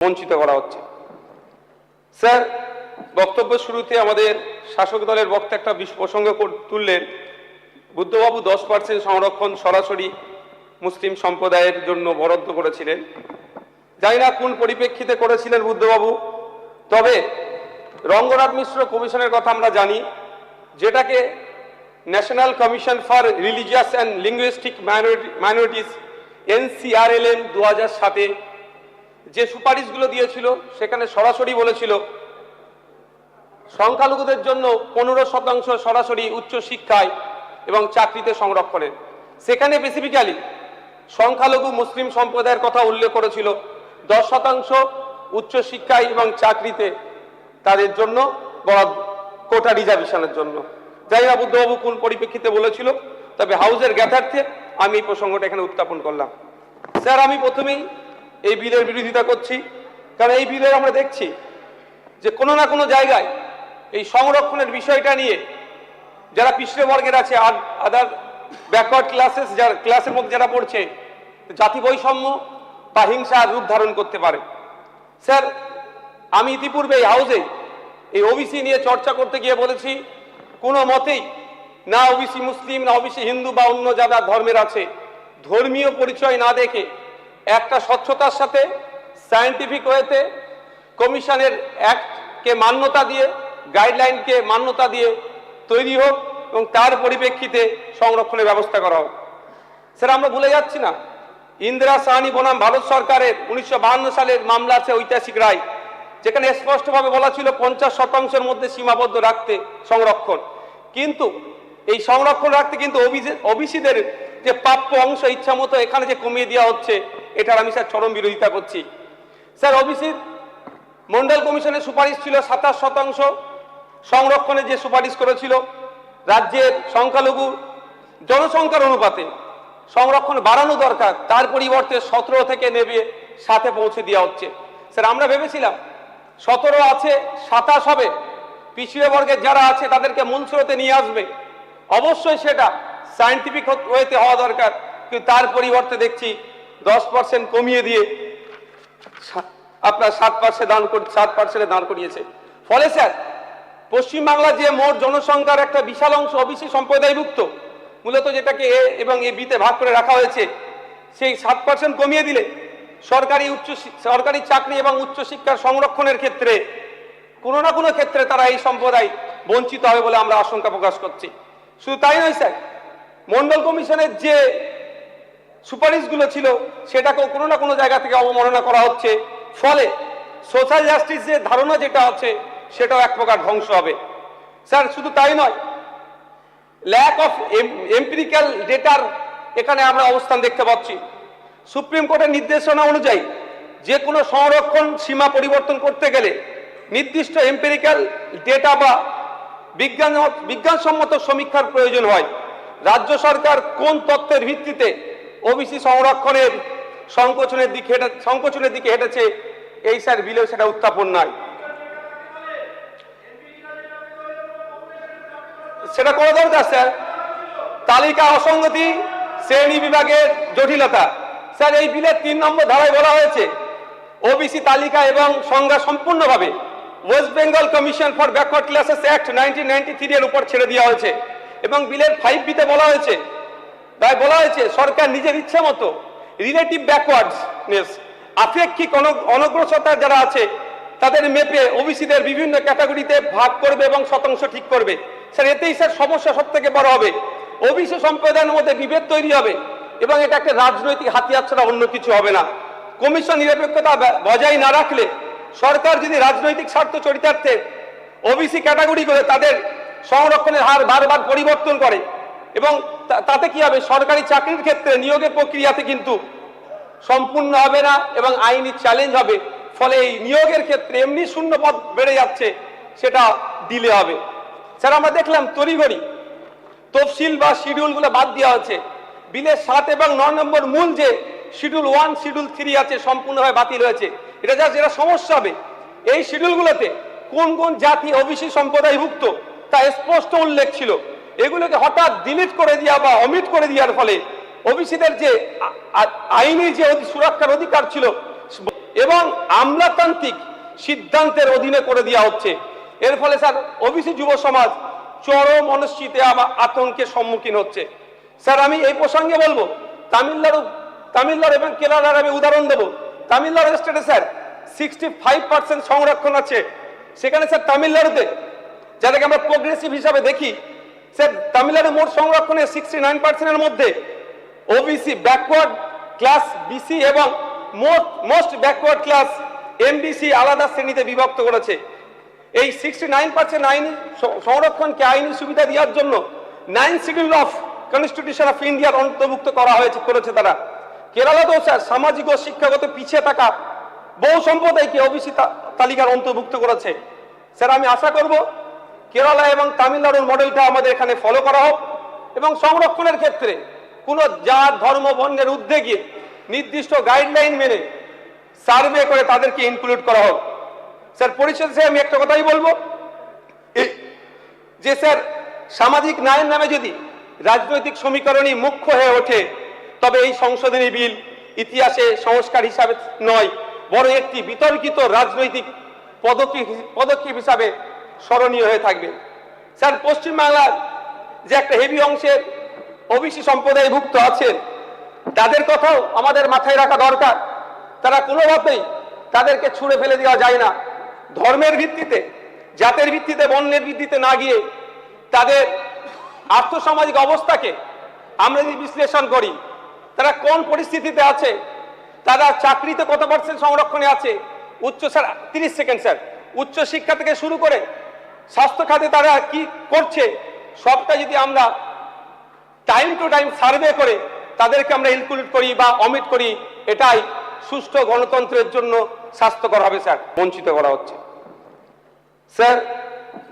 বঞ্চিত করা হচ্ছে। স্যার, বক্তব্য শুরুতে আমাদের শাসক দলের বক্তা একটা প্রসঙ্গ তুললেন, বুদ্ধবাবু 10% সংরক্ষণ সরাসরি মুসলিম সম্প্রদায়ের জন্য বরাদ্দ করেছিলেন। জানি না কোন পরিপ্রেক্ষিতে করেছিলেন বুদ্ধবাবু, তবে রঙ্গনাথ মিশ্র কমিশনের কথা আমরা জানি, যেটাকে national commission for religious and linguistic minorities NCRLM 2007-এ যে সুপারিশগুলো দিয়েছিল সেখানে সরাসরি বলেছিল সংখ্যালঘুদের জন্য 15% সরাসরি উচ্চ শিক্ষায় এবং চাকরিতে সংরক্ষণের। সেখানে স্পেসিফিক্যালি সংখ্যালঘু মুসলিম সম্প্রদায়ের কথা উল্লেখ করেছিল 10% উচ্চ শিক্ষায় এবং চাকরিতে তাদের জন্য বরাদ্দ, কোটা রিজার্ভেশনের জন্য। জানি না বুদ্ধবাবু কোন পরিপ্রেক্ষিতে বলেছিল, তবে হাউসের জ্ঞাতার্থে আমি এই প্রসঙ্গটা এখানে উত্থাপন করলাম। স্যার, আমি প্রথমেই এই বিলের বিরোধিতা করছি, কারণ এই বিলের আমরা দেখছি যে কোনো না কোনো জায়গায় এই সংরক্ষণের বিষয়টা নিয়ে যারা পিছড়ে বর্গের আছে, আদার ব্যাকওয়ার্ড ক্লাসেস, যারা ক্লাসের মধ্যে যারা পড়ছে, জাতি বৈষম্য বা হিংসার রূপ ধারণ করতে পারে। স্যার, আমি ইতিপূর্বে এই হাউসে এই ওবিসি নিয়ে চর্চা করতে গিয়ে বলেছি, কোনো মতেই না ওবিসি মুসলিম, না ওবিসি হিন্দু বা অন্য যারা ধর্মের আছে, ধর্মীয় পরিচয় না দেখে একটা স্বচ্ছতার সাথে সায়েন্টিফিক ওয়েতে কমিশনের অ্যাক্টকে মান্যতা দিয়ে, গাইডলাইনকে মান্যতা দিয়ে তৈরি হোক এবং তার পরিপ্রেক্ষিতে সংরক্ষণের ব্যবস্থা করা হোক। স্যার, আমরা ভুলে যাচ্ছি না, ইন্দিরা সাহানি বনাম ভারত সরকারের 1952 সালের মামলা আছে, ঐতিহাসিক রায়, যেখানে স্পষ্টভাবে বলা ছিল 50% মধ্যে সীমাবদ্ধ রাখতে সংরক্ষণ। কিন্তু এই সংরক্ষণ রাখতে কিন্তু ওবিসিদের যে প্রাপ্য অংশ ইচ্ছা মতো এখানে যে কমিয়ে দেওয়া হচ্ছে, এটার আমি স্যার চরম বিরোধিতা করছি। স্যার, ওবিসির মন্ডল কমিশনের সুপারিশ ছিল 27% সংরক্ষণে, যে সুপারিশ করেছিল রাজ্যের সংখ্যালঘু জনসংখ্যার অনুপাতে সংরক্ষণ বাড়ানো দরকার, তার পরিবর্তে 17 থেকে নেবে 7-এ পৌঁছে দেওয়া হচ্ছে। স্যার, আমরা ভেবেছিলাম 17 আছে, 27 হবে, পিছিয়ে বর্গের যারা আছে তাদেরকে মূল স্রোতে নিয়ে আসবে। অবশ্যই সেটা সায়েন্টিফিক ওয়েতে হওয়া দরকার, কিন্তু তার পরিবর্তে দেখছি 10% কমিয়ে দিয়ে আপনার 7% দাঁড় করিয়েছে। ফলে স্যার, পশ্চিমবাংলা যে মোট জনসংখ্যার একটা বিশাল অংশ ওবিসি সম্প্রদায়ভুক্ত, মূলত যেটাকে এ এবং এ বিতে ভাগ করে রাখা হয়েছে, সেই 7% কমিয়ে দিলে সরকারি চাকরি এবং উচ্চশিক্ষার সংরক্ষণের ক্ষেত্রে কোনো না কোনো ক্ষেত্রে তারা এই সম্প্রদায় বঞ্চিত হবে বলে আমরা আশঙ্কা প্রকাশ করছি। শুধু তাই নয় স্যার, মন্ডল কমিশনের যে সুপারিশগুলো ছিল সেটাকেও কোনো না কোনো জায়গা থেকে অবমাননা করা হচ্ছে। ফলে সোশ্যাল জাস্টিসের ধারণা যেটা আছে সেটাও এক প্রকার ধ্বংস হবে। স্যার, শুধু তাই নয়, ল্যাক অফ এম্পিরিক্যাল ডেটার এখানে আমরা অবস্থান দেখতে পাচ্ছি। সুপ্রিম কোর্টের নির্দেশনা অনুযায়ী যে কোনো সংরক্ষণ সীমা পরিবর্তন করতে গেলে নির্দিষ্ট এম্পিরিক্যাল ডেটা বা বিজ্ঞানসম্মত সমীক্ষার প্রয়োজন হয়। রাজ্য সরকার কোন তথ্যের ভিত্তিতে ওবিসি সংরক্ষণের সংকোচনের দিকে হেঁটেছে, এই স্যার বিলেও সেটা উত্থাপন নয়। সেটা কোনো দরকার স্যার, তালিকা অসঙ্গতি, শ্রেণী বিভাগের জটিলতা। স্যার, এই বিলের 3 নম্বর ধারায় বলা হয়েছে ওবিসি তালিকা এবং সংজ্ঞা সম্পূর্ণভাবে West Bengal commission for backward classes act 1993 এর উপর ছেড়ে দেওয়া হয়েছে। এবং বিলের 5B-তে বলা হয়েছে সরকার নিজের ইচ্ছা মতো রিলেটিভ ব্যাকওয়ার্ডনেস, আপেক্ষিক অনগ্রসরতা যারা আছে তাদের মেপে ওবিসিদের বিভিন্ন ক্যাটাগরিতে ভাগ করবে এবং শতাংশ ঠিক করবে। স্যার, এতেই স্যার সমস্যা সব থেকে বড় হবে, ওবিসি সম্প্রদায়ের মধ্যে বিভেদ তৈরি হবে এবং এটা একটা রাজনৈতিক হাতিয়ার ছাড়া অন্য কিছু হবে না। কমিশন নিরপেক্ষতা বজায় না রাখলে, সরকার যদি রাজনৈতিক স্বার্থ চরিতার্থে ওবিসি ক্যাটাগরি করে তাদের সংরক্ষণের হার বারবার পরিবর্তন করে, এবং তাতে কি হবে, সরকারি চাকরির ক্ষেত্রে নিয়োগের প্রক্রিয়াতে কিন্তু সম্পূর্ণ হবে না এবং আইনি চ্যালেঞ্জ হবে। ফলে এই নিয়োগের ক্ষেত্রে এমনি শূন্য পদ বেড়ে যাচ্ছে, সেটা ডিলে হবে। স্যার, আমরা দেখলাম তড়িঘড়ি তফসিল বা শিডিউলগুলো বাদ দেওয়া হচ্ছে। বিলের 7 এবং 9 নম্বর মূল যে শিডিউল 1, শিডিউল 3 আছে সম্পূর্ণভাবে বাতিল হয়েছে। যেটা সমস্যা হবে, এই শিডিউলগুলোতে কোন কোন জাতি ওবিসি সম্প্রদায়ভুক্ত তা স্পষ্ট উল্লেখ ছিল। এগুলোকে হঠাৎ ডিলিট করে দেওয়া বা অমিট করে দেওয়ার ফলে ওবিসিদের যে আইনি যে সুরক্ষার অধিকার ছিল এবং আমলাতান্ত্রিক সিদ্ধান্তের অধীনে করে দেওয়া হচ্ছে। এর ফলে স্যার ওবিসি যুব সমাজ চরম অনিশ্চিতে আতঙ্কের সম্মুখীন হচ্ছে। স্যার আমি এই প্রসঙ্গে বলবো, তামিলনাড়ু এবং কেরালার আমি উদাহরণ দেবো। তামিলনাড়ু স্টেটে স্যার 65% সংরক্ষণ আছে। সেখানে স্যার তামিলনাড়ুতে, যাদেরকে আমরা প্রোগ্রেসিভ হিসাবে দেখি, স্যার তামিলনাড়ু মোট সংরক্ষণের 69%-এর মধ্যে ওবিসি ব্যাকওয়ার্ড ক্লাস বিসি এবং মোস্ট ব্যাকওয়ার্ড ক্লাস এমবিসি আলাদা শ্রেণীতে বিভক্ত করেছে। এই 69% আইনি সংরক্ষণকে আইনি সুবিধা দেওয়ার জন্য 9th schedule of constitution of ইন্ডিয়ার অন্তর্ভুক্ত করা করেছে তারা। কেরালাতেও স্যার সামাজিক ও শিক্ষাগত পিছিয়ে থাকা বহু সম্প্রদায়কে ওবিসি তালিকার অন্তর্ভুক্ত করেছে। স্যার আমি আশা করব কেরালা এবং তামিলনাড়ুর মডেলটা আমাদের এখানে ফলো করা হোক এবং সংরক্ষণের ক্ষেত্রে কোনো জাত ধর্ম বর্ণের ঊর্ধ্বে গিয়ে নির্দিষ্ট গাইডলাইন মেনে সার্ভে করে তাদেরকে ইনক্লুড করা হোক। স্যার পরিশেষে আমি একটা কথাই বলবো যে স্যার সামাজিক ন্যায়ের নামে যদি রাজনৈতিক সমীকরণই মুখ্য হয়ে ওঠে, তবে এই সংশোধনী বিল ইতিহাসে সংস্কার হিসাবে নয়, বরং একটি বিতর্কিত রাজনৈতিক পদক্ষেপ হিসাবে স্মরণীয় হয়ে থাকবে। স্যার পশ্চিমবাংলার যে একটা হেভি অংশের ওবিসি সম্প্রদায়ভুক্ত আছেন, তাদের কথাও আমাদের মাথায় রাখা দরকার। তারা কোনোভাবেই তাদেরকে ছুঁড়ে ফেলে দেওয়া যায় না। ধর্মের ভিত্তিতে, জাতের ভিত্তিতে, বর্ণের ভিত্তিতে না গিয়ে তাদের আর্থসামাজিক অবস্থাকে আমরা যদি বিশ্লেষণ করি, তারা কোন পরিস্থিতিতে আছে, তারা চাকরিতে কত % সংরক্ষণে আছে, স্যার 30 সেকেন্ড স্যার, উচ্চ শিক্ষা থেকে শুরু করে স্বাস্থ্য খাতে তারা কি করছে, সবটা যদি আমরা টাইম টু টাইম সার্ভে করে তাদেরকে আমরা ইনক্লুড করি বা অমিট করি, এটাই সুষ্ঠু গণতন্ত্রের জন্য স্বাস্থ্যকর হবে। স্যার বঞ্চিত করা হচ্ছে। স্যার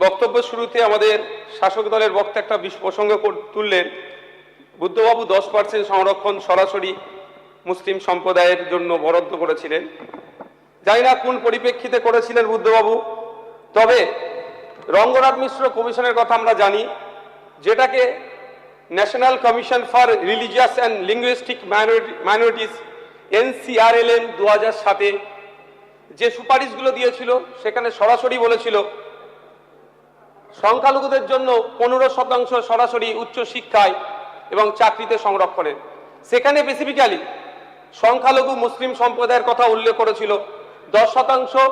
বক্তব্য শুরুতে আমাদের শাসক দলের বক্তা একটা প্রসঙ্গ তুললেন, বুদ্ধবাবু 10% সংরক্ষণ সরাসরি মুসলিম সম্প্রদায়ের জন্য বরাদ্দ করেছিলেন। জানি না কোন পরিপ্রেক্ষিতে করেছিলেন বুদ্ধবাবু, তবে রঙ্গনাথ মিশ্র কমিশনের কথা আমরা জানি, যেটাকে national commission for religious and linguistic minorities NCRLM 2007-এ যে সুপারিশগুলো দিয়েছিল, সেখানে সরাসরি বলেছিল সংখ্যালঘুদের জন্য 15% সরাসরি উচ্চ শিক্ষায় এবং চাকরিতে সংরক্ষণের। সেখানে স্পেসিফিক্যালি সংখ্যালঘু মুসলিম সম্প্রদায়ের কথা উল্লেখ করেছিল 10%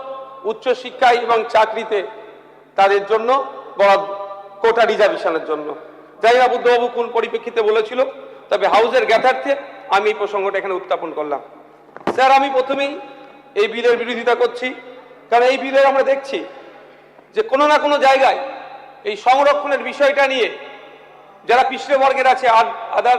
উচ্চ শিক্ষায় এবং চাকরিতে তাদের জন্য কোটা রিজার্ভেশনের জন্য। জানি না বুদ্ধবাবু কোন পরিপ্রেক্ষিতে বলেছিল, তবে হাউসের জ্ঞাতার্থে আমি এই প্রসঙ্গটা এখানে উত্থাপন করলাম। স্যার আমি প্রথমেই এই বিলের বিরোধিতা করছি, কারণ এই বিলে আমরা দেখছি যে কোনো না কোনো জায়গায় এই সংরক্ষণের বিষয়টা নিয়ে যারা পিছড়ে বর্গের আছে, আদার